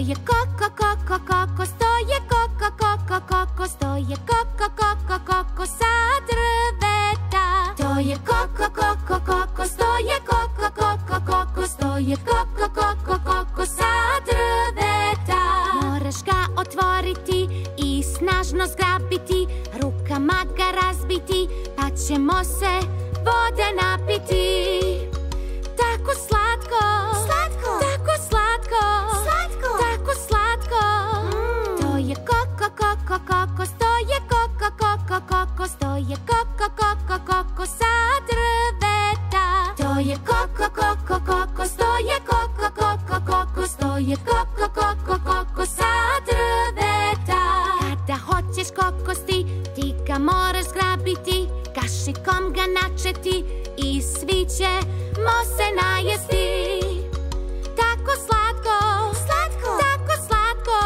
je kokos, to je kokos, to je kokos sa drveta. To je kokos, to je kokos, to je kokos sa drveta. Moraš ga otvoriti i snažno zgrabiti, rukama ga razbiti, pa ćemo se vode napiti. Tako slatko, tako slatko, tako slatko. To je kokos, to je kokos, to je kokos sa drveta. To je kokos, to je kokos, to je kokos sa drveta. Kada hoćeš kokosti, ti ga moraš zgrabiti, kašikom ga načeti i svi ćemo se najesti. Tako slatko, tako slatko,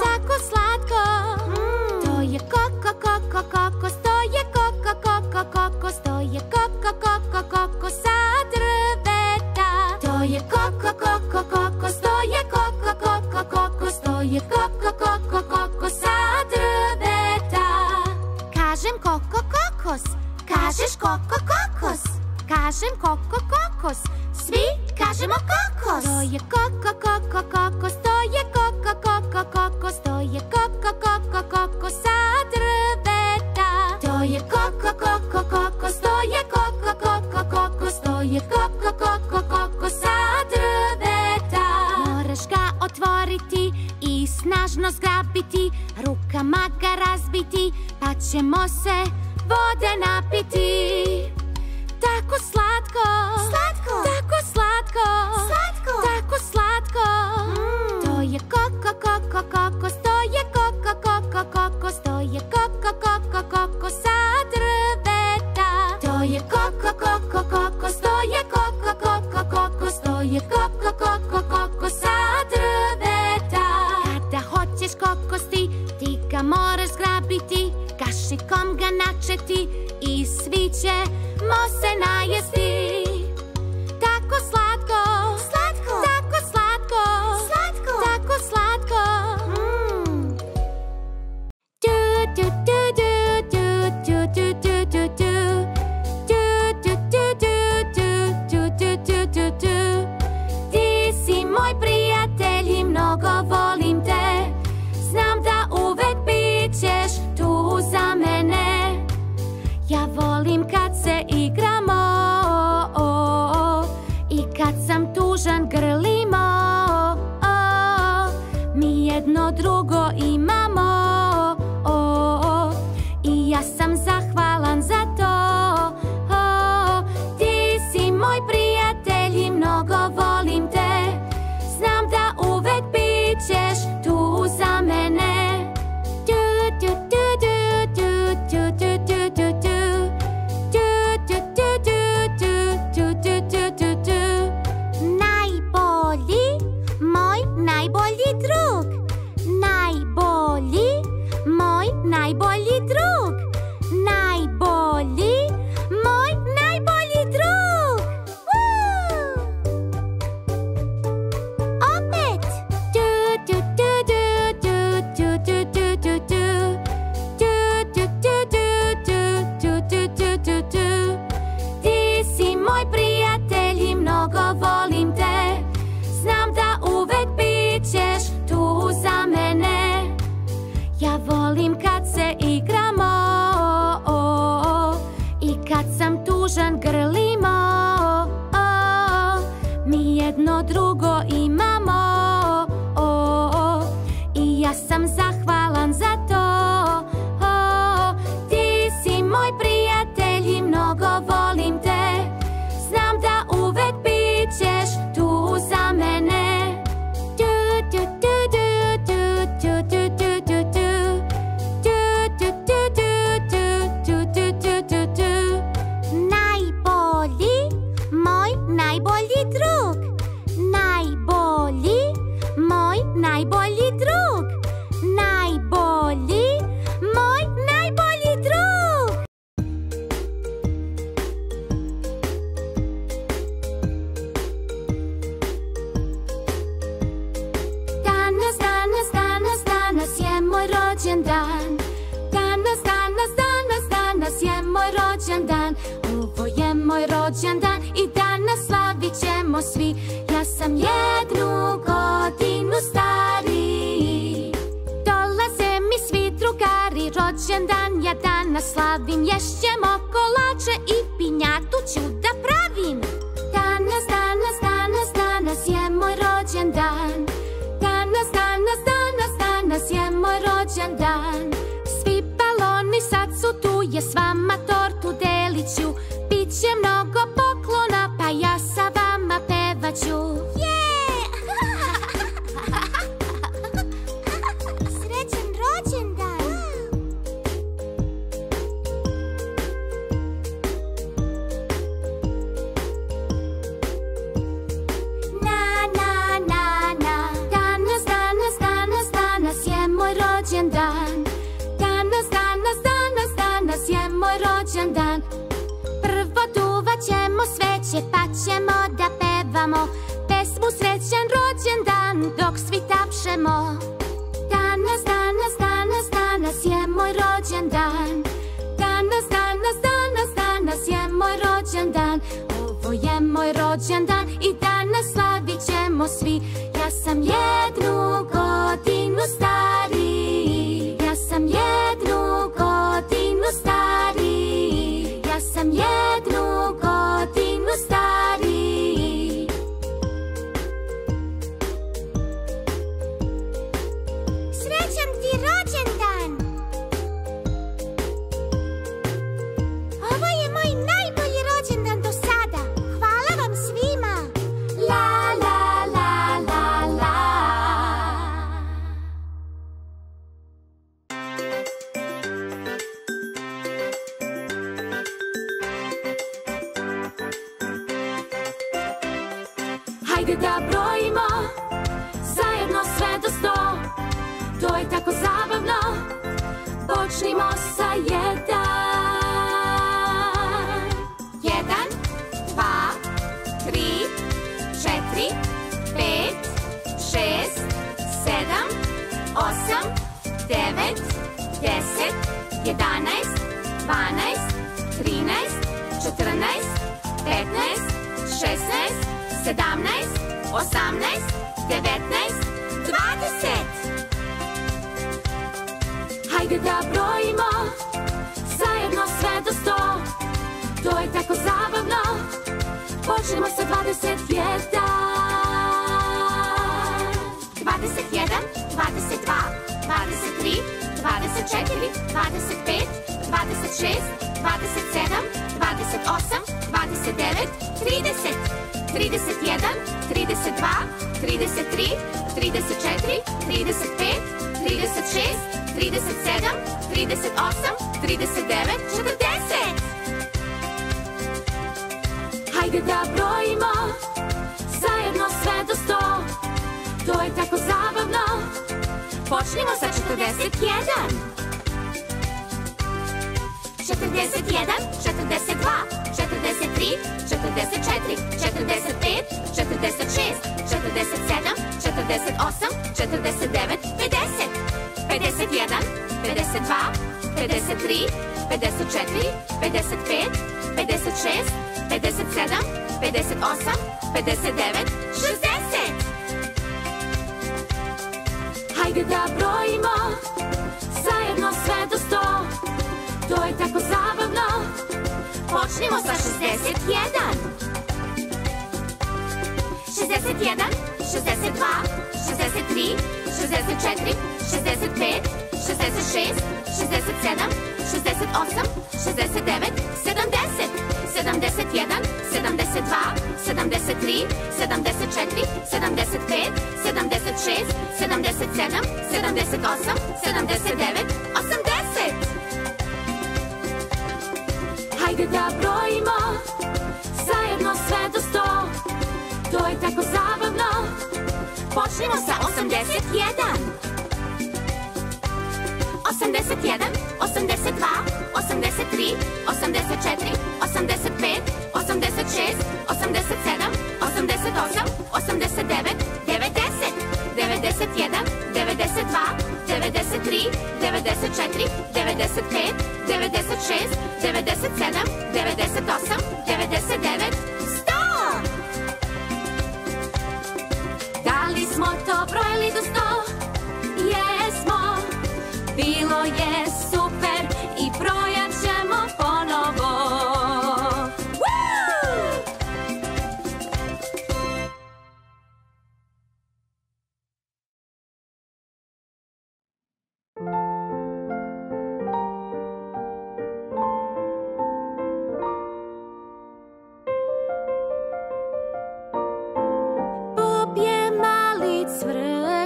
tako slatko. To je kokos, to je kokos, to je kokos sa drveta. To je kokos, to je kokos, to je kokos sa drveta. Kažem kokos, kažeš kokos, kažem kokos, svi kažemo kokos. To je kokos, to je kokos, to je kokos sa drveta. To je kokos, to je kokos, to je kokos sa drveta. Moraš ga otvoriti i snažno zgrabiti, rukama ga razbiti, pa ćemo se vode napiti. Tako slatko, tako slatko, tako slatko. To je kokos, to je kokos, to je kokos sa drveta. To je kokos, to je kokos, to je kokos sa drveta. Kada hoćeš kokosti, ti ga moraš zgrabiti, kašikom ga načeti i svi ćemo se najesti. Tako slatko, tako slatko, tako slatko. Ti si moj prijatelj i mnogo volim te, znam da uvek bit ćeš tu za mene. Ja volim kad se igramo i kad sam tužan grlimo. Mi jedno drugo imamo i ja sam zahvalan za to. Ti si moj prijatelj i mnogo volim te, znam da uvek bit ćeš tu za mene. Najbolji drug, najbolji, moj najbolji drug, najbolji, moj najbolji drug. Opet. Ti si moj prijatelj i mnogo volim te, znam da uvek bit ćeš tu za mene. Ja volim kad se igramo i kad sam tužan grlimo. Mi jedno drugo imamo i ja sam zahvalan za to. Ti si moj prijatelj i mnogo volim te, znam da uvek bit ćeš tu za mene. Najbolji rođendan i danas slavit ćemo svi. Ja sam 1 godinu stariji. Dolaze mi svi drugari, rođendan ja danas slavim. Ješćemo kolače i pinjatu ću da pravim. Danas, danas, danas, danas je moj rođendan. Danas, danas, danas, danas je moj rođendan. Svi baloni sad su tu, je s vama tortu delit ću. Biće mnogo poklona, pa ja sa vama pevaću. Srećan rođendan! Na, na, na, na. Danas, danas, danas, danas je moj rođendan. Danas, danas, danas, danas je moj rođendan. Prvo duvat ćemo sveće, pa ćemo da pevamo pesmu Srećan rođendan dok svi tapšemo. Danas, danas, danas, danas je moj rođendan. Danas, danas, danas, danas je moj rođendan. Ovo je moj rođendan i danas slavit ćemo svi. Ja sam 1 godinu stariji. Ja sam 1 godinu stariji. Ja sam 1 godinu stariji. Srećan ti rođendan! Ovo je moj najbolji rođendan do sada. Hvala vam svima! La, la, la, la, la. Hajde da brojimo zajedno sve do 100. To je tako zabavno. Počnimo sa 1. 1, 2, 3, 4, 5, 6, 7, 8, 9, 10, 11, 12, 13, 14, 15, 16, 17, 18, 19, 20. Hajde da brojimo zajedno sve do 100. To je tako zabavno. Počnemo sa 21. 21, 22, 23, 24, 25, 26, 27, 28, 29, 30, 31, 32, 33, 34, 35, 36, 37, 38, 39, 40. Hajde da brojimo zajedno sve do 100. To je tako zabavno. Počnimo sa 41. 41, 42, 43, 44, 45, 46, 47, 48, 49, 50, 51, 52, 53, 54, 55, 56, 57, 58, 59, 60. Hajde da brojimo zajedno sve do 100. To je tako zabavno. Počnimo sa 61. 61, 62, 63, 64, 65, 66, 67, 68, 69, 70, 71, 72, 73, 74, 75, 76, 77, 78, 79, 80. Hajde da brojimo zajedno sve do 100. To je tako zabavno. Počnimo sa 81. 81, 82, 83, 84, 85, 86, 87, 88, 89, 90, 91, 92, 93, 94, 95, 96, 97, 98, 99,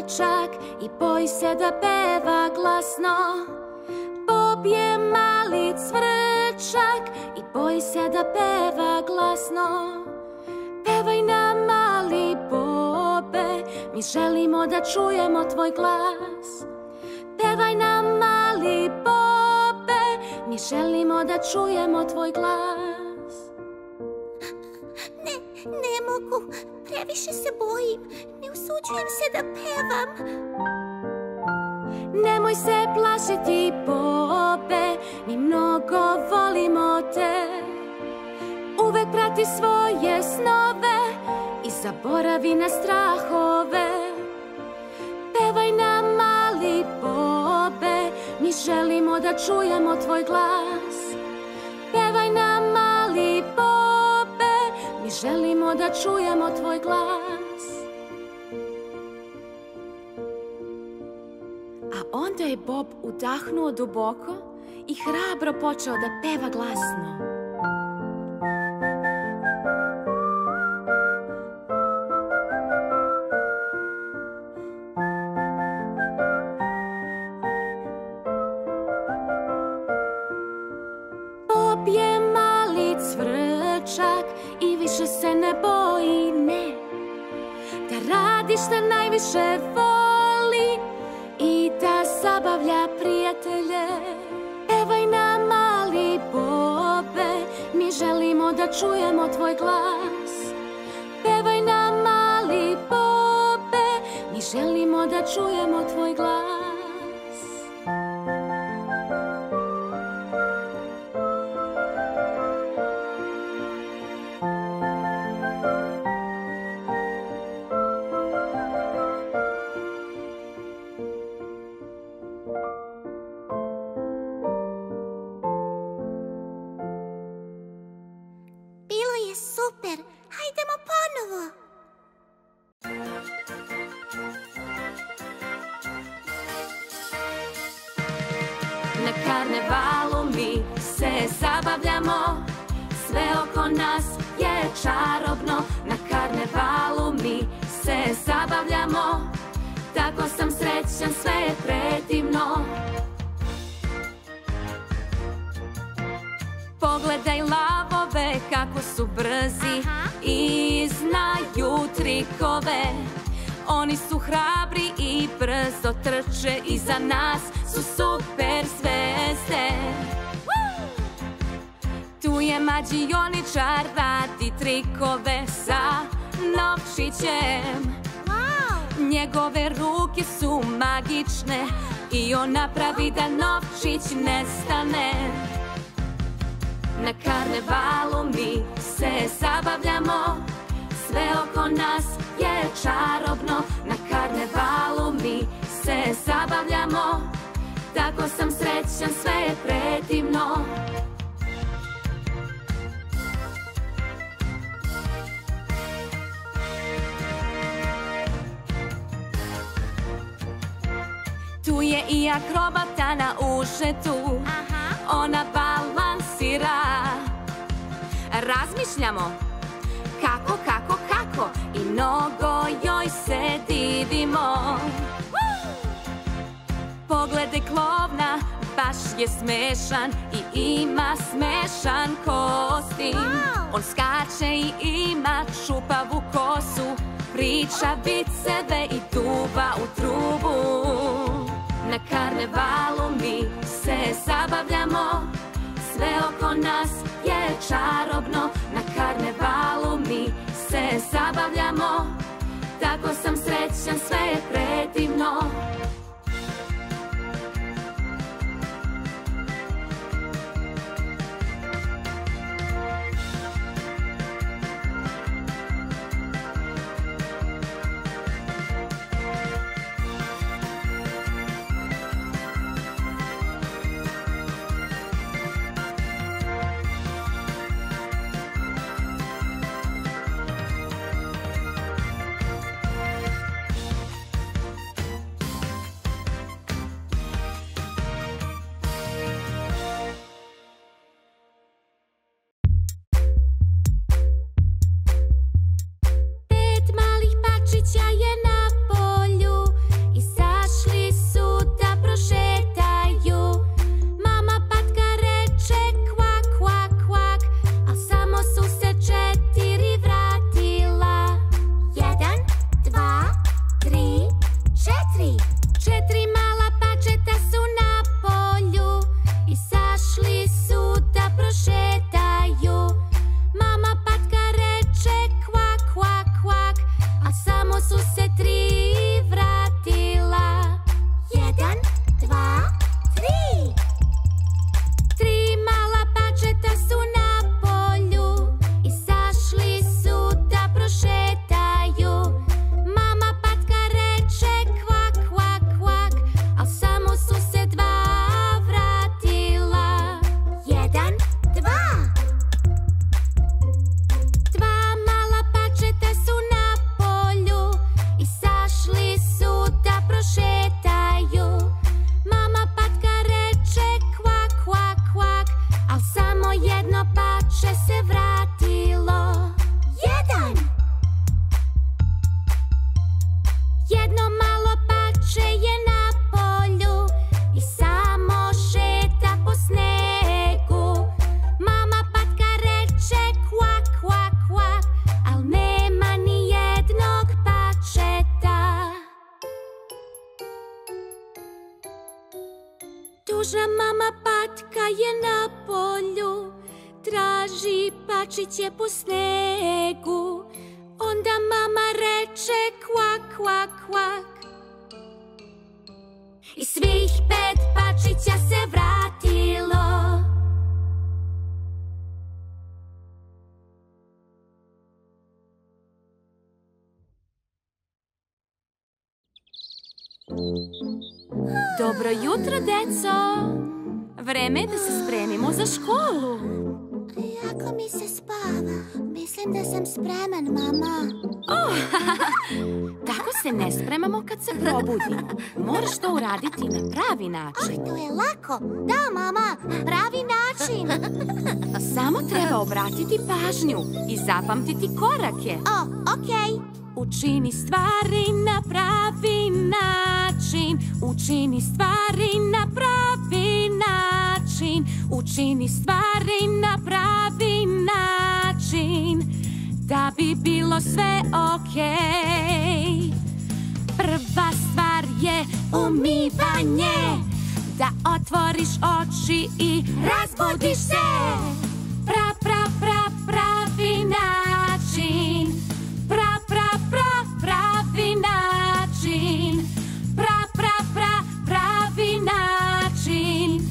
cvrčak i boji se da peva glasno. Bob je mali cvrčak i boji se da peva glasno. Pevaj nam, mali Bobe, mi želimo da čujemo tvoj glas. Pevaj nam, mali Bobe, mi želimo da čujemo tvoj glas. Ne mogu, previše se bojim, ne usuđujem se da pevam. Nemoj se plašiti, Bobe, mi mnogo volimo te. Uvek prati svoje snove i zaboravi na strahove. Pevaj nam, mali Bobe, mi želimo da čujemo tvoj glas. Pevaj nam, mali Bobe, mi želimo da čujemo tvoj glas. A onda je Bob udahnuo duboko i hrabro počeo da peva glasno. Bob je mali cvrčak i više se ne boji, ne. Da radi šta najviše voli i da zabavlja prijatelje. Pevaj nam, mali Bobe, mi želimo da čujemo tvoj glas. Pevaj nam, mali Bobe, mi želimo da čujemo tvoj glas. Bilo je super, hajdemo ponovo. Na karnevalu mi se zabavljamo, sve oko nas je čarobno. Na karnevalu mi se zabavljamo, tako sam srećan, sve je predivno. Pogledaj lavove kako su brzi i znaju trikove. Oni su hrabri i brzo trče, iza nas su super zvezde. Tu je mađioničar, radi trikove sa novčićem. Njegove ruke su magične i on napravi da novčić nestane. Na karnevalu mi se zabavljamo, sve oko nas je čarobno. Na karnevalu mi se zabavljamo, tako sam srećan, sve je predivno. Tu je i akrobata na ušetu, ona balansira. Razmišljamo kako i mnogo joj se divimo. Pogledaj klovna, baš je smešan i ima smešan kostim. On skače i ima čupavu kosu, priča viceve i duva u trubu. Na karnevalu mi se zabavljamo, sve oko nas je čarobno. Na karnevalu mi se zabavljamo, tako sam srećan, sve je predivno. matka je na polju, traži pačiće po snegu. Onda mama reče kvak, kvak, kvak. I svih 5 pačića se vratilo. Dobro jutro, deco! Vreme je da se spremimo za školu. Jako mi se spava. Mislim da sam spreman, mama. Tako se ne spremamo kad se probudimo. Moraš to uraditi na pravi način. To je lako. Da, mama, pravi način. Samo treba obratiti pažnju i zapamtiti korake. Okej. Učini stvari na pravi način. Učini stvari na pravi način. Učini stvari na pravi način. Da bi bilo sve okej. Prva stvar je umivanje. Da otvoriš oči i razbudiš se. Pravi način. Pravi način. Pravi način.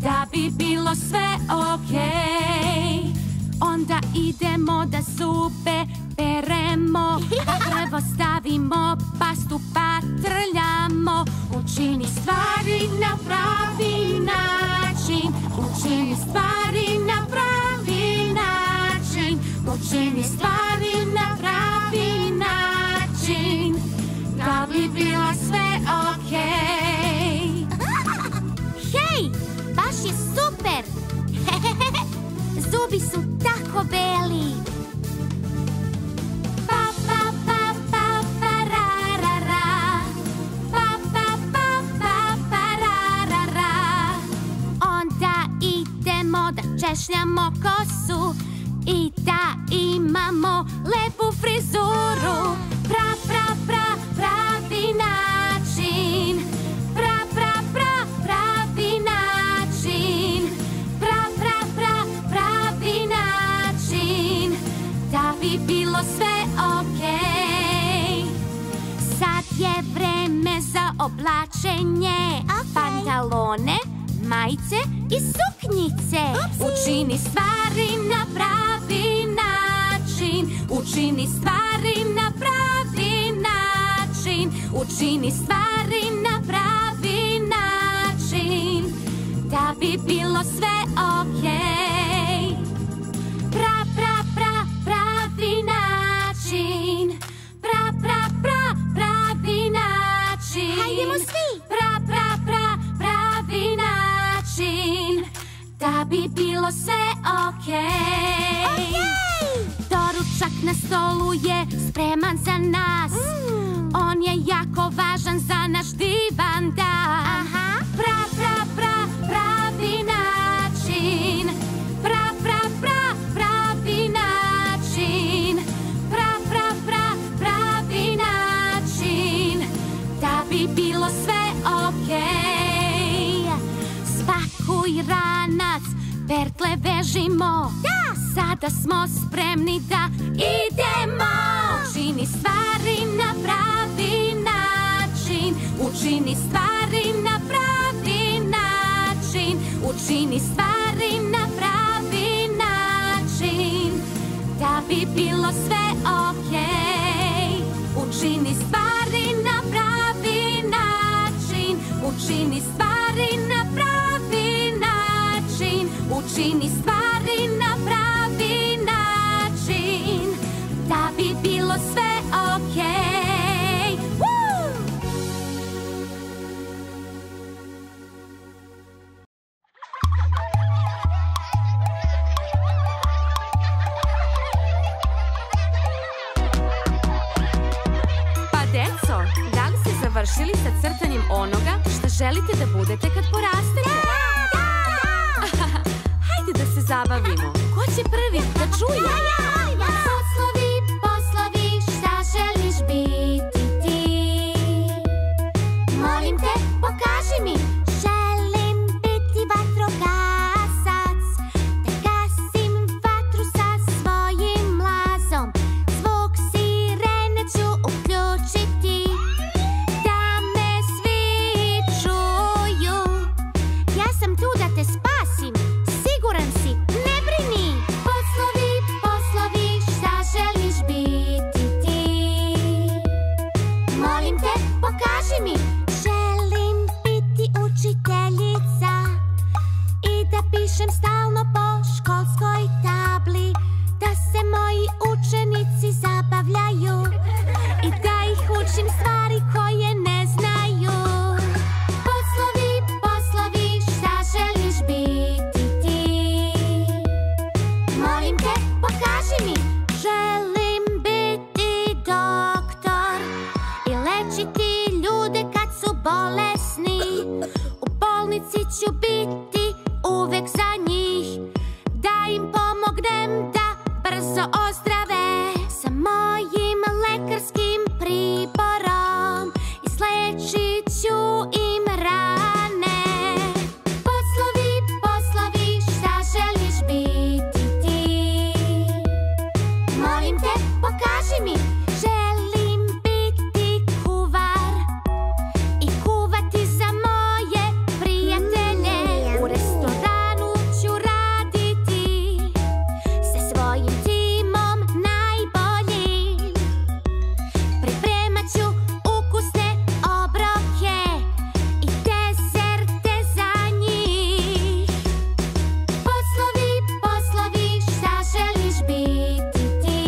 Da bi bilo sve okej. Onda idemo da zube peremo. Prvo stavimo pastu pa trljamo. Učini stvari na pravi način. Učini stvari na pravi način. Učini stvari na pravi način. Da bi bilo sve okej. Hej, baš je super. Zubi su tako beli. Onda idemo da češljamo kosu i da imamo lepu frizuru. Pravi način. Pravi način. Pravi način. Da bi bilo sve okej. Sad je vreme za oblačenje. Pantalone, majice i suknjice. Učini stvari na pravi način. Učini stvari na pravi način. Učini stvari na pravi način. Da bi bilo sve okej. Pravi način. Pravi način. Hajdemo svi. Pravi način. Da bi bilo sve okej. Doručak na stolu je spreman za nas. On je jako važan za naš divan dan. Pravi način. Pravi način. Pravi način. Da bi bilo sve okej. Spakuj ranac, pertle vežimo. Sada smo spremni da idemo. Učini stvari na pravi način. Učini stvari na pravi način. Učini stvari na pravi način. Da bi bilo sve okej. Učini stvari na pravi način. Učini stvari na pravi način. Učini stvari na pravi način. Da bi bilo sve okej. Pa deco, da li ste završili sa crtanjem onoga što želite da budete kad porastete? Hajde da se zabavimo. Ko će prvi da čuje? Poslovi, šta želiš biti ti? Molim te, pokaži mi. Želim biti vatrogasac. pokaži mi. Želim biti kuvar i kuvati za moje prijatelje. U restoranu ću raditi sa svojim timom najboljim. Pripremat ću ukusne obroke i dezerte za njih. Poslovi, poslovi, šta želiš biti ti?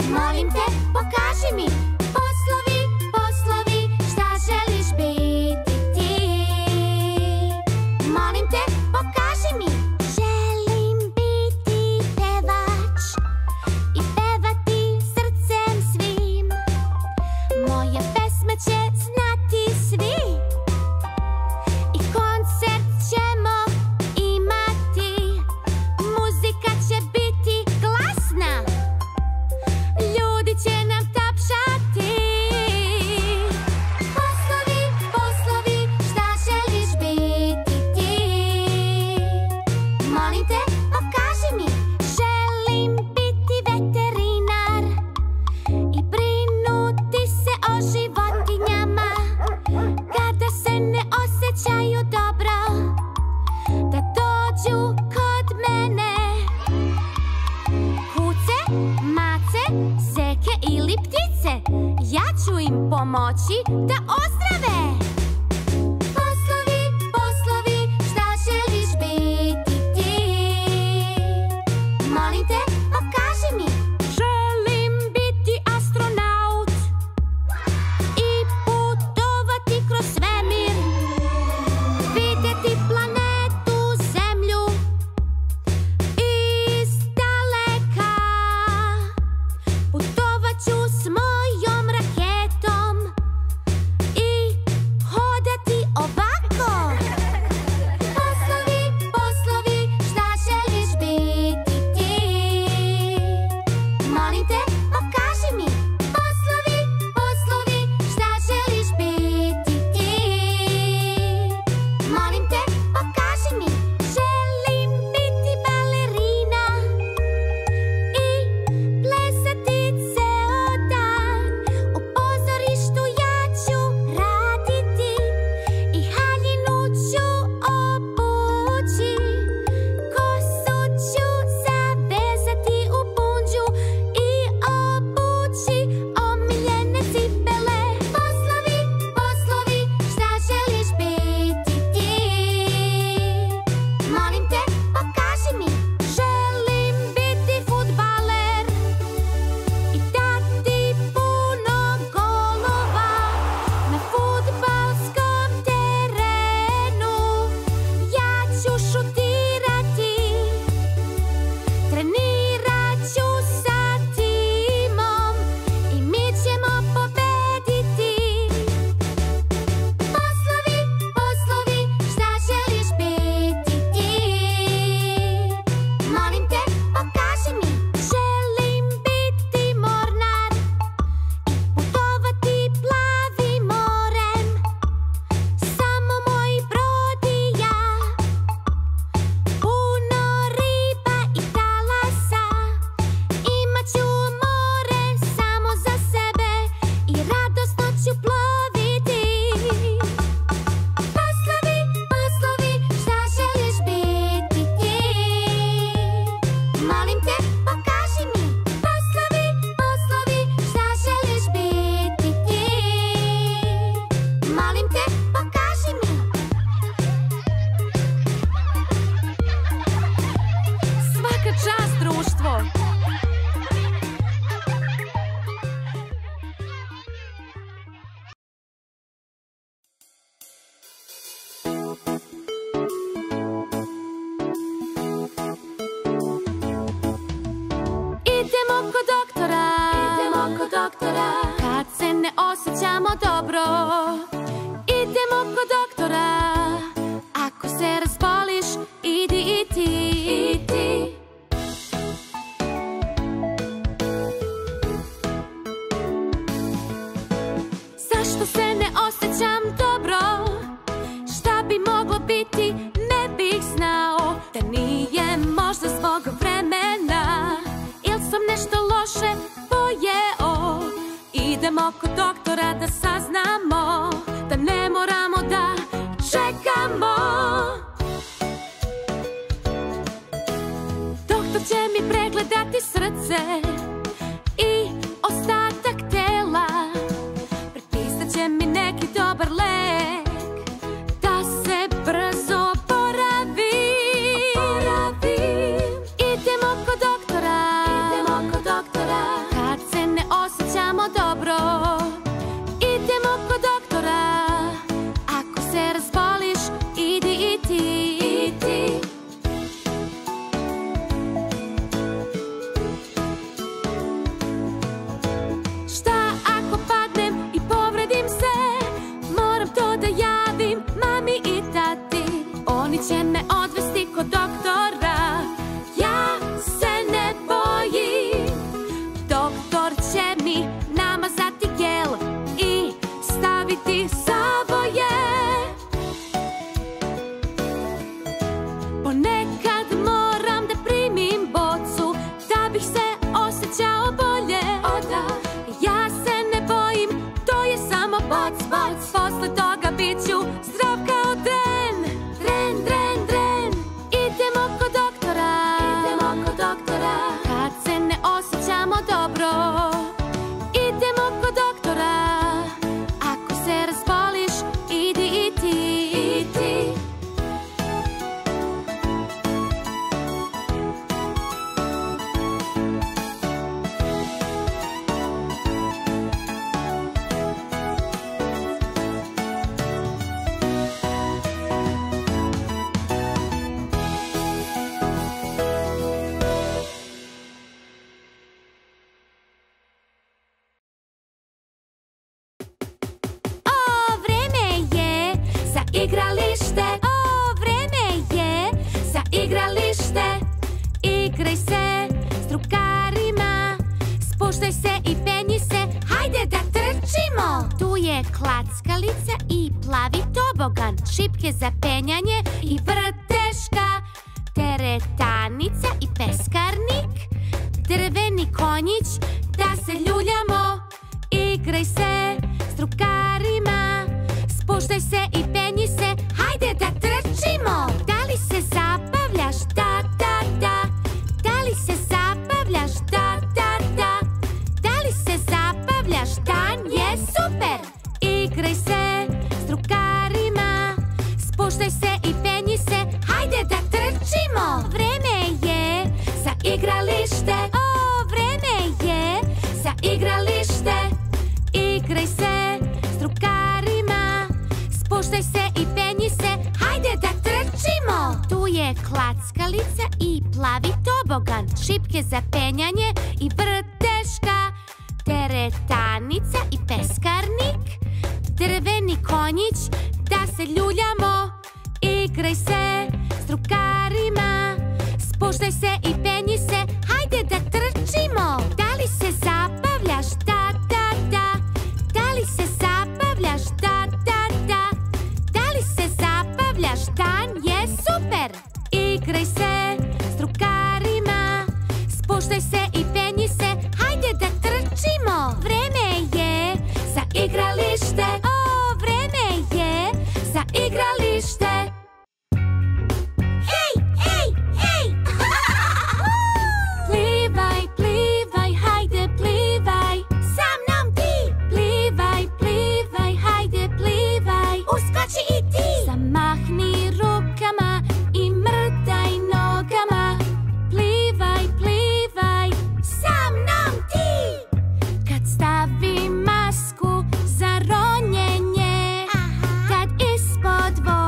Molim te, pokaži mi. Poslovi, poslovi, šta želiš biti ti? Molim te, pokaži mi. Želim biti pevač i pevati srcem svim. Moje pesme će znati svi i koncert ćemo imati. Muzika će biti glasna, ljudi će nam tapšati. Poslovi, poslovi, šta želiš biti ti? Molim te, pokaži mi. Želim biti veterinar i brinuti se o životinjama kada se ne osjećaju dobro, da dođu kod mene. Kuce, mace, zeke ili ptice, ja ću im pomoći da ozdrave. Poslovi, poslovi, šta želiš biti ti? Molim te, pokaži mi. Želim biti astronaut i putovati kroz svemir, vidjeti planetu Zemlju iz daleka. Putovat ću s mojom raketom i hodati ovako. Poslovi, poslovi, šta želiš biti ti? Molim te, pokaži mi. Poslovi, poslovi, šta želiš biti ti? Molim te, pokaži mi. Želim biti balerina i plesati ceo dan. U pozorištu ja ću raditi i haljinu ću obući. Kosu ću zavezati u punđu i obući omiljene cipele. Poslovi, poslovi, šta želiš biti ti? Molim te, pokaži mi. Želim biti fudbaler i dati puno golova na fudbalskom terenu. Ja ću šutirati, trenirat ću sa timom i mi ćemo pobediti. Poslovi, poslovi, šta želiš biti ti? Molim te, pokaži mi. Želim biti mornar i putovati plavim morem. Samo moj brod i ja, puno riba i talasa. Imat ću more samo za sebe i radosno ću ploviti. Poslovi, poslovi, šta želiš biti ti? Molim te, pokaži mi. Poslovi, poslovi, šta želiš biti ti? Molim te, pokaži mi. Svaka čast, društvo! Idemo kod doktora, kad se ne osjećamo dobro. Idemo kod doktora, ako se razboliš, idi i ti. Zašto se ne osjećam dobro? Šta bi moglo biti, ne bih znao. Da nije možda zbog vremena, il sam ne nešto loše pojeo. Idemo kod doktora da saznamo da ne moramo da čekamo. Doktor će mi pregledati srce i ostatak tela. Prepisat će mi neki dobar lek da se brzo oporavim. Idemo kod doktora kad se ne osjećamo dobro. Idemo kod doktora ako se razboliš, idi i ti. Šta ako padnem i povredim se? Moram to da javim mami i tati. Oni će me odvesti kod doktora. Ja se ne bojim. Doktor će mi namazati gel i staviti zavoje. Ponekad moram da primim bocu da bih se osjećao bolje. Ja se ne bojim, to je samo boc. Posle toga bit ću zdrav kao dren. Idemo kod doktora kad se ne osjećamo dobro. Idemo kod doktora ako se razboliš, idi i ti. Igralište, vreme je za igralište. Igraj se s drugarima, spuštaj se i penji se, hajde da trčimo. Tu je klackalica i plavi tobogan, šipke za penjanje i vrteška, teretanica i peskarnik, drveni konjić da se ljuljamo. Igraj se s drugarima, spuštaj se i penji se, hajde da trčimo. Da li se zabavljaš? Da. Da li se zabavljaš? Da. Da li se zabavljaš? Dan je super. Igraj se s drugarima, spuštaj se i penji se, hajde da trčimo. Vreme je za igralište. Vreme je za igralište. Igraj se s drugarima, spuštaj se i penji se, hajde da trčimo. Tu je klackalica i plavi tobogan, šipke za penjanje i vrteška, teretanica i peskarnik, drveni konjić da se ljuljamo. Igraj se s drugarima, spuštaj se i penji se, hajde da trčimo. Da li se zabavljaš? Da. Da li se zabavljaš? Da. Da li se zabavljaš? Dan je super. Igraj se s drugarima, spuštaj se i penji se, hajde da trčimo. Vreme je za igralište. Vreme je za igralište. Hej! Plivaj, hajde plivaj. Sa mnom ti. Plivaj, hajde plivaj. Uskoči i ti. Zamahni rukama i mrtaj nogama. Plivaj, Sa mnom ti. kad stavi masku za ronjenje, kad ispod vode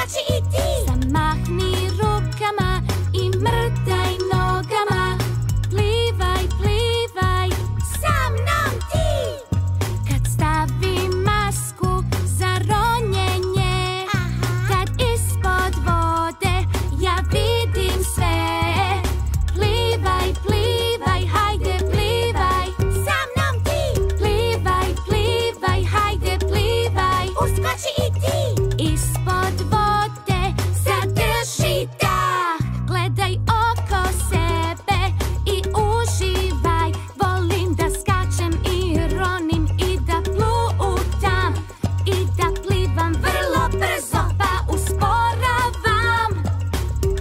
Uskači i ti. Zamahni rukama i mrtaj nogama. Plivaj, plivaj, sa mnom ti. kad stavim masku za ronjenje. Kad ispod vode ja vidim sve. Plivaj, plivaj, hajde plivaj, Sa mnom ti. plivaj, plivaj, hajde plivaj. Uskači i ti. Ispod vode zadrži dah. Gledaj oko sebe i uživaj. Volim da skačem i ronim i da plutam i da plivam vrlo brzo pa usporavam.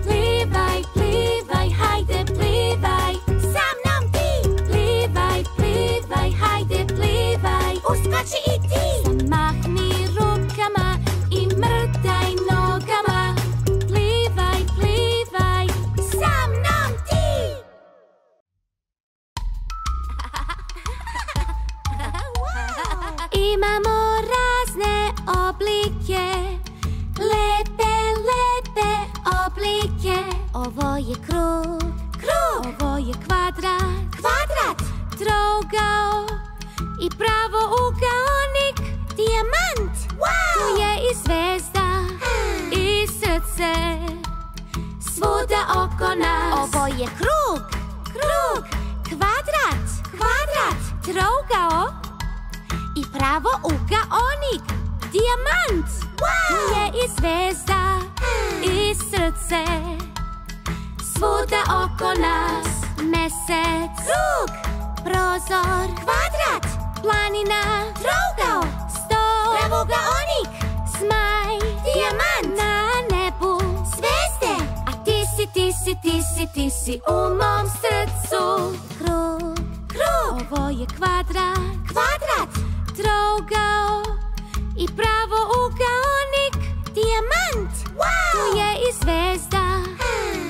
Plivaj, plivaj, hajde plivaj, Sa mnom ti. plivaj, plivaj, hajde plivaj. Uskači i ti. Zamahni rukama i mrtaj nogama. Plivaj, plivaj, Sa mnom ti. imamo razne oblike, lepe, lepe oblike. Ovo je krug, ovo je kvadrat, Kvadrat. trougao i pravougaonik, Dijamant. tu je i zvezda i srce svuda oko nas. Ovo je krug. Kvadrat, trougao i pravougaonik, dijamant. Tu je i zvezda i srce svuda oko nas. Mesec, Krug. prozor, Kvadrat. planina, Trougao. sto, Pravougaonik. zmaj, Dijamant. na nebu. Zvezde. A ti si u mom srcu. Krug, ovo je kvadrat, Kvadrat. trougao i pravougaonik, dijamant. Tu je i zvezda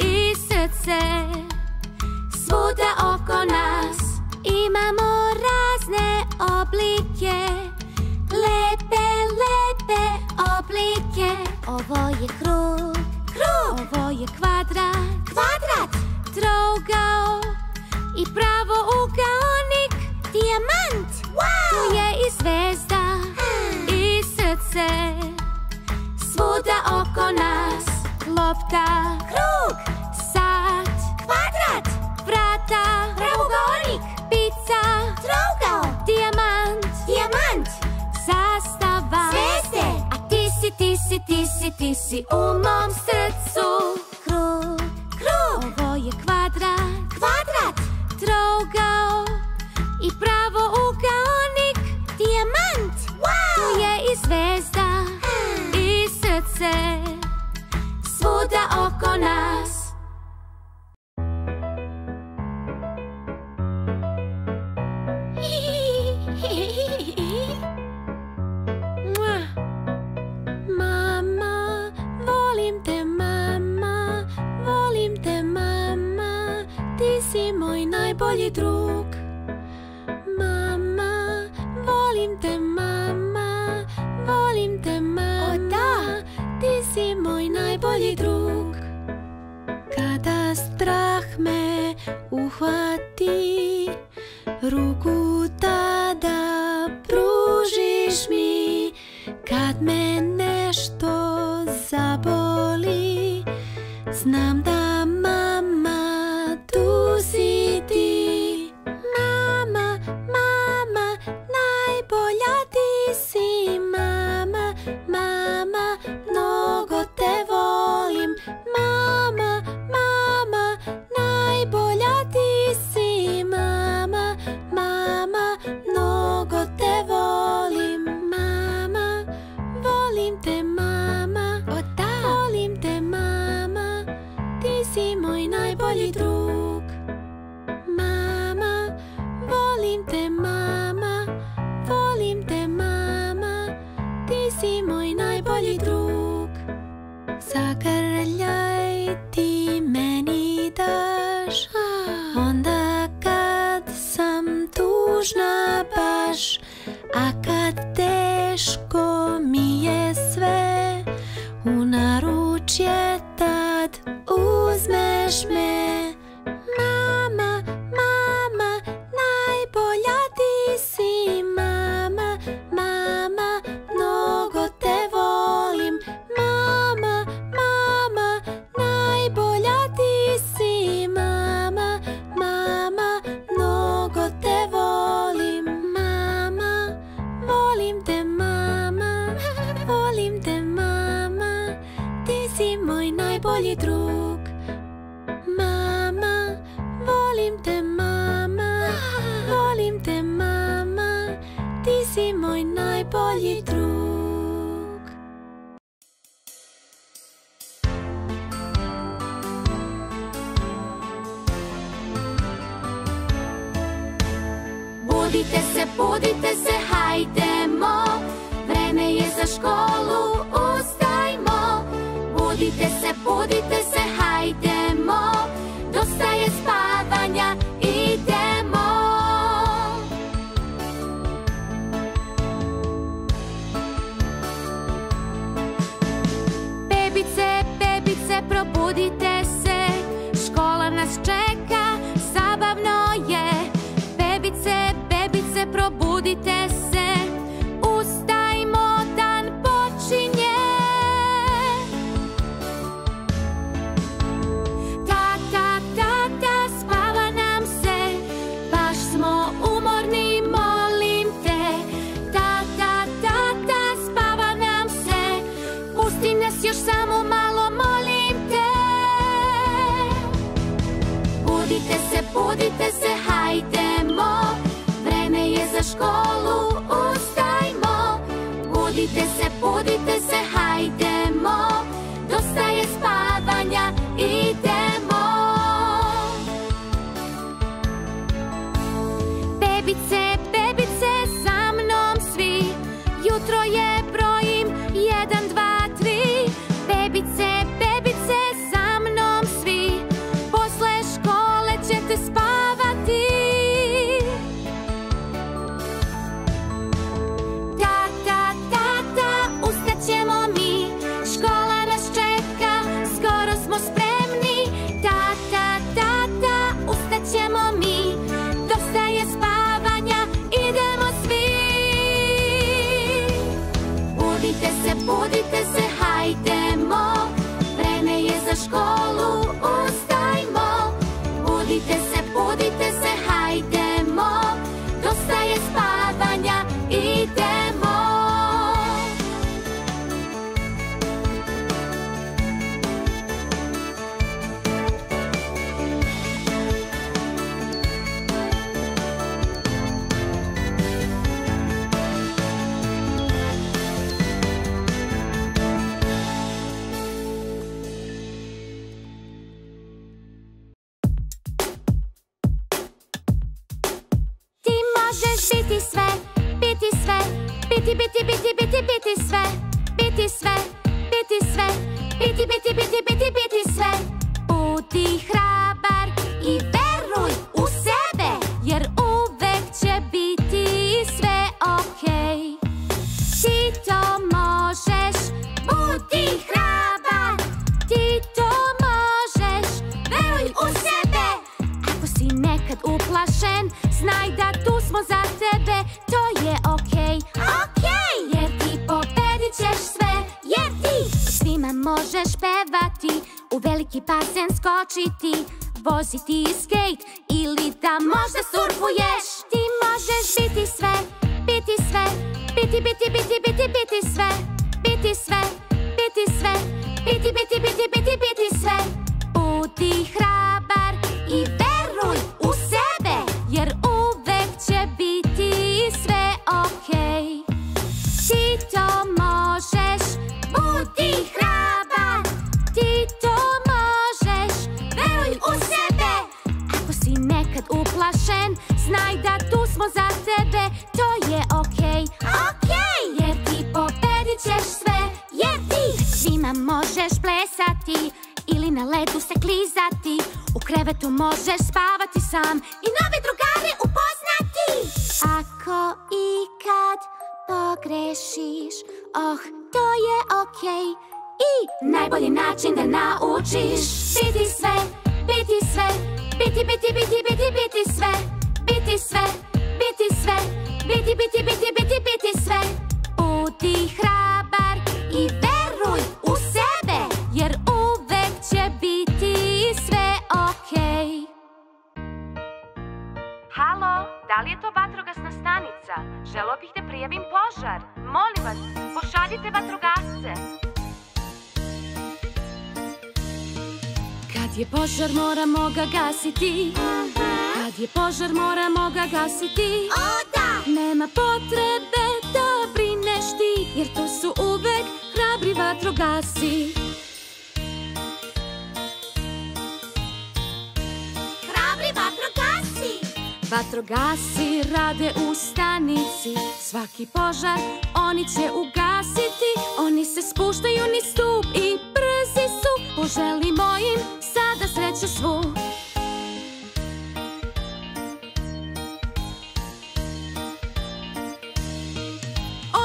i srce svuda oko nas. Imamo razne oblike, lepe, lepe oblike. Ovo je krug, ovo je kvadrat, Kvadrat. trougao i pravougaonik, dijamant. Tu je i zvezda i srce svuda oko nas. Lopta, Krug. sat, Kvadrat. vrata, Pravougaonik. pizza, Trougao. dijamant, Dijamant. zastava. Zvezde. A ti si u mom srcu. Krug, ovo je kvadrat, Kvadrat. trougao i pravougaonik, dijamant. Tu je i zvezda i srce svuda oko nas. Mama, volim te mama, volim te mama, ti si moj najbolji drug. Mama, volim te mama, volim te mama, O da. ti si moj najbolji drug. Kada strah me uhvati, ruku tada pružiš mi. Kad me nešto zaboli, znam da mama tu si ti. Mama, mama, najbolja ti si mama. Mama, mnogo te volim. Mama, mama, najbolja ti si mama. Mama, mnogo te volim. Mama, volim te mama. Volim te mama, ti najbolji drug. Mama, volim te mama, volim te mama, ti si moj najbolji drug. Budite se, hajdemo, vreme je za školu, ustajmo. Budite se, hajdemo, dosta je spavanja, idemo. Bebice, probudite se, škola nas čeka, zabavno je. Bebice, probudite se, ustajmo, dan počinje. Tata, spava nam se, baš smo umorni, molim te. Tata, spava nam se, pusti nas još samo malo, molim te. Budite se, hajdemo, vreme je za školu, ustajmo. Budite se, hajdemo, dosta je spavanja, idemo. Bebice, sa mnom svi, jutro je, brojim, 1, 2, 3. Bebice, sa mnom svi, posle škole ćete spavati. Tata, ustaćemo mi, škola nas čeka, skoro smo spremni. Tata, ustaćemo mi, dosta je spavanja, idemo svi. Budite se, hajdemo, vreme je za školu, ustajmo. Budite se, hajdemo, dosta je spavanja, idemo. Biti sve, biti sve, biti sve, biti sve, biti sve. Budi hrabar i veruj u sebe, jer uvek će biti sve okej. Ti to možeš, budi hrabar, ti to možeš, veruj u sebe. Ako si nekad uplašen, znaj da tu smo za tebe, to je okej. Jer ti pobedit ćeš sve, jer ti svima možeš pevati, u veliki bazen skočiti, voziti skejt ili da možda surfuješ. Ti možeš biti sve, biti sve, biti sve, biti sve, biti sve. Budi hrabar i veruj u sebe, jer uvek će biti sve okej. Ti to možeš, budi hrabar, ti to možeš, veruj u sebe. Ako si nekad uplašen, znaj da tu smo za tebe, to je okej. Jer ti pobedit ćeš sve, jer ti svima možeš plesati ili na ledu se klizati, u krevetu možeš spavati sam i nove drugare upoznati. Ako ikad pogrešiš, to je okej. I najbolji način da naučiš biti sve, biti sve, biti sve, biti sve, biti sve. Budi hrabar i veruj u sebe, jer uvek će biti sve okej. Halo, da li je to vatrogasna stanica? Želeo bih da prijavim požar. Molim vas, pošaljite vatrogasce. Kad je požar moramo ga gasiti. Kad je požar moramo ga gasiti. O da! Nema potrebe da brineš ti, jer tu su uvek hrabri vatrogasci. Hrabri vatrogasci! Vatrogasci rade u stanici, svaki požar oni će ugasiti. Oni se spuštaju niz stup i brzi su, poželimo im sada sreću svu.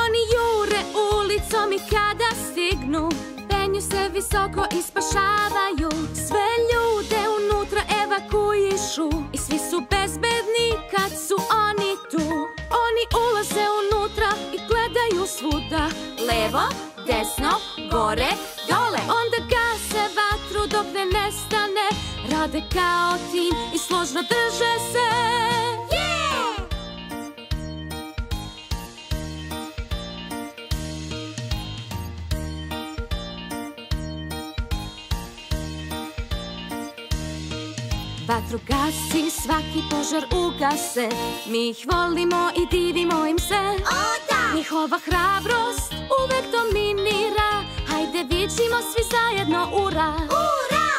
Oni jure ulicom i kada stignu, penju se visoko i spašavaju. Sve ljude unutra evakuišu i svi su bezbedni kad su oni tu. Oni ulaze unutra i gledaju svuda, levo, desno, gore, dole. Onda gase vatru dok ne nestane, rade kao tim i složno drže se. Vatrogasci svaki požar ugase, mi ih volimo i divimo im se. O da! Njihova hrabrost uvek dominira, hajde vičimo svi zajedno ura! Ura!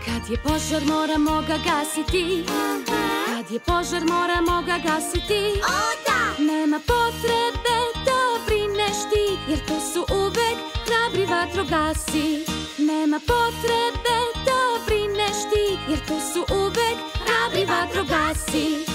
Kad je požar moramo ga gasiti. Kad je požar moramo ga gasiti. O da! Nema potrebe da brineš ti, jer tu su uvek hrabri vatrogasci. Nema potrebe da brineš ti, jer tu su uvek hrabri vatrogasci.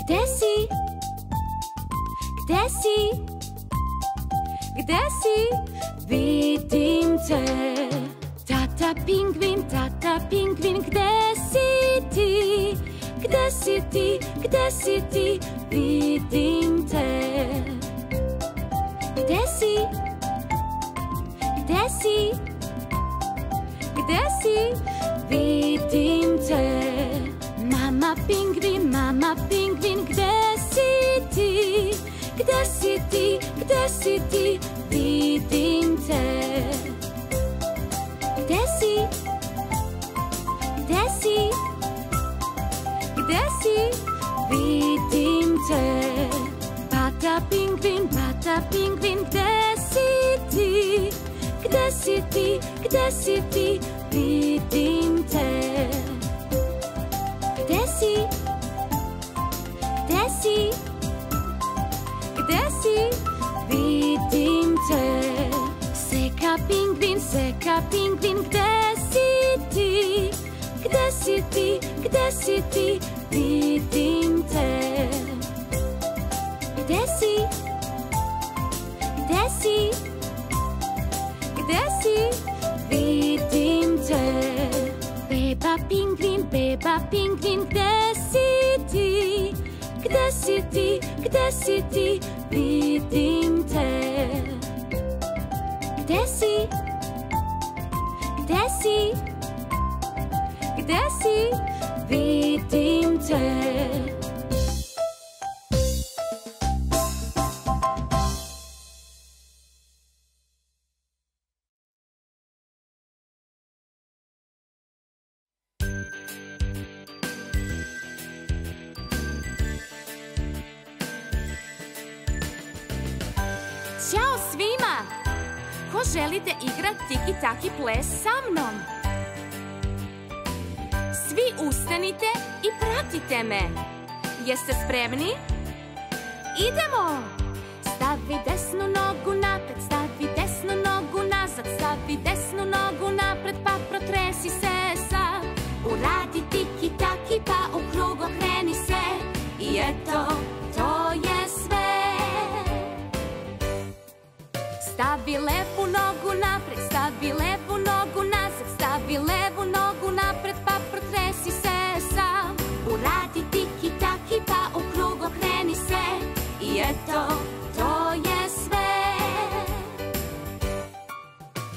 Gde si? Gde si? Gde si? Vidim te. Tata pingvin, gde si ti? Gde si ti? Gde si ti? Vidim te. Gde si? Gde si? Gde si? Vidim te. Mama pingvin, gde si ti? Gde si ti? Gde si ti? Vidim te. Gde si? Gde si? Gde si? Vidim te. Pata pingvin, gde si ti? Gde si ti? Gde si ti? Vidim te. Gde si? Gde si? Gde si? Vidim te. Seka pingvin, gde si ti? Gde si ti? Gde si ti? Vidim te. Gde si? Gde si? Gde si? Vidim te. Beba pingvin, gde si ti? Gde si ti? Gde si ti? Vidim te. Gde si? Gde si? Gde si? Vidim te. Ćao svima! Ko želite igrati tiki-taki ples sa mnom? Svi ustanite i pratite me. Jeste spremni? Idemo! Stavi desnu nogu napred, stavi desnu nogu nazad, stavi desnu nogu napred, pa protresi se sad. Uradi tiki-taki, pa u krug okreni se. I eto, to je sve. Stavi levu nogu napred, stavi Stavi levu nogu nazad, stavi levu nogu napred, pa protresi se sam. Uradi tiki taki, pa u krug okreni se. I eto, to je sve.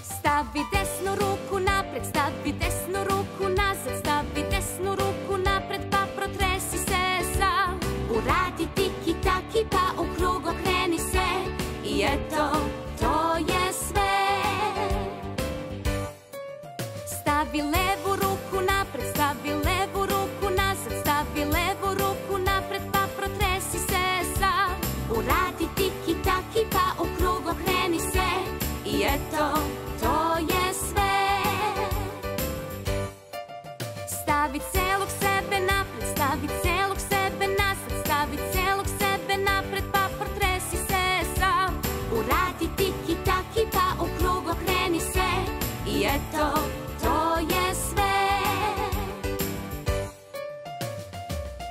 Stavi desnu ruku napred, stavi desnu ruku nazad, stavi desnu ruku napred, pa protresi se sam. Uradi tiki taki, pa u krug okreni se. I eto, to je sve. Stavi levu ruku napred, stavi levu ruku nazad, stavi levu ruku napred, pa protresi se sam. Uradi tiki taki, pa u krug okreni se. I eto, to je sve. Stavi celog sebe napred, stavi celog sebe nazad, stavi celog sebe napred, pa protresi se sam. Uradi tiki taki, pa u krug okreni se. I eto, to je sve.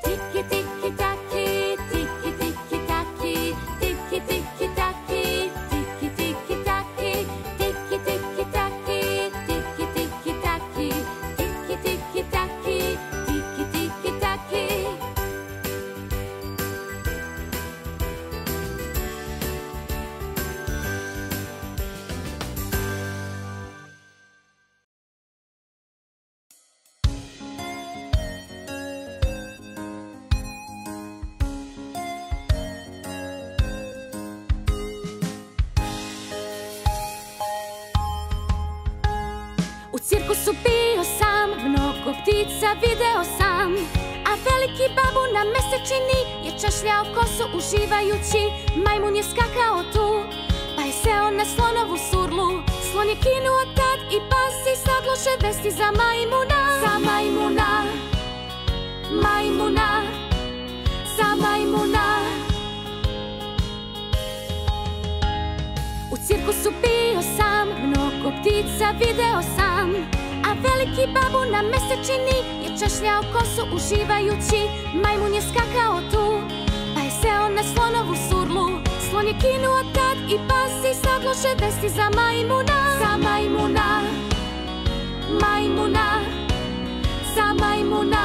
Tiki tiki taki, tiki tiki taki, tiki tiki taki, tiki tiki taki, tiki tiki taki, tiki tiki taki, tiki tiki taki, tiki tiki taki. U cirkusu bio sam, mnogo ptica video sam, a veliki babu na mesečini je češljao kosu uživajući. Majmun je skakao tu, pa je seo na slonovu surlu. Slon je kinuo tad i pasi sadloše vesti za majmuna. Za majmuna, majmuna, za majmuna. U cirkusu bio sam, mnogo ptica video sam, a veliki babu na mesečini je češljao kosu uživajući. Majmun je skakao tu, pa je seo na slonovu surlu. Slon je kinuo tad i pasi sadloše vesti za majmuna. Za majmuna, majmuna, za majmuna.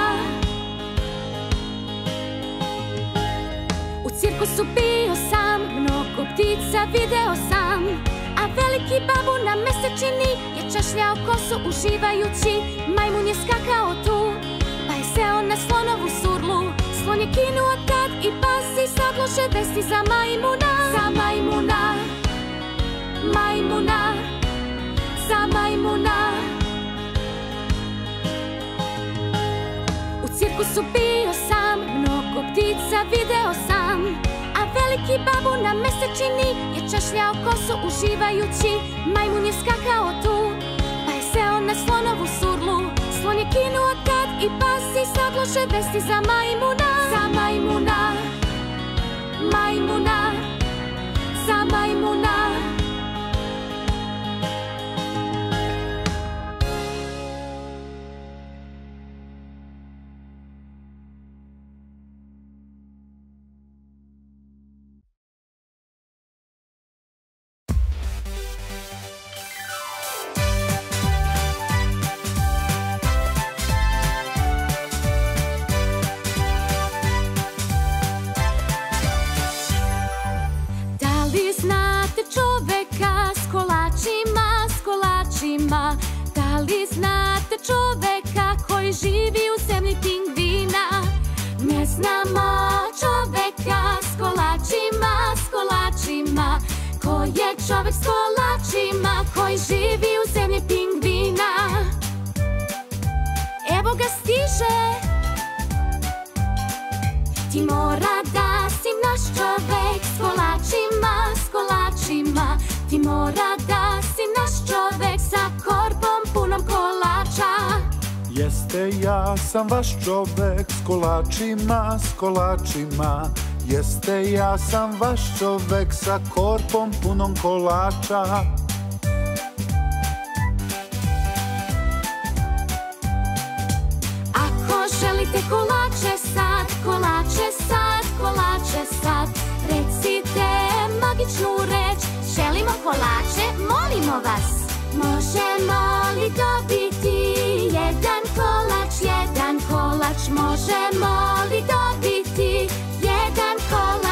U cirkusu bio sam, mnogo ptica video sam, a veliki babu na mesečini je češljao kosu uživajući. Majmun je skakao tu, pa je seo na slonovu surlu. Slon je kinuo tad i pasi sadloše vesti za majmuna. Za majmuna, majmuna, za majmuna. U cirkusu bio sam, mnogo ptica video sam, a veliki babu na mesečini je češljao kosu uživajući. Majmun je skakao tu, pa je seo na slonovu surlu. Slon je kinuo tad i pasi sadloše vesti za majmuna. Za majmuna, majmuna, za majmuna. Da li znate čoveka koji živi u zemlji pingvina? Ne znamo čoveka s kolačima, s kolačima. Ko je čovek s kolačima koji živi u zemlji pingvina? Evo ga stiže. Ti mora da si naš čovek s kolačima, s kolačima. Ti mora da si naš čovek sa korbom punom kolača. Jeste, ja sam vaš čovek s kolačima, s kolačima. Jeste, ja sam vaš čovek sa korbom punom kolača. Ako želite kolače sad, kolače sad, kolače sad, recite magičnu reč. Želimo kolače, molimo vas. Možemo li dobiti jedan kolač, možemo li dobiti jedan kolač?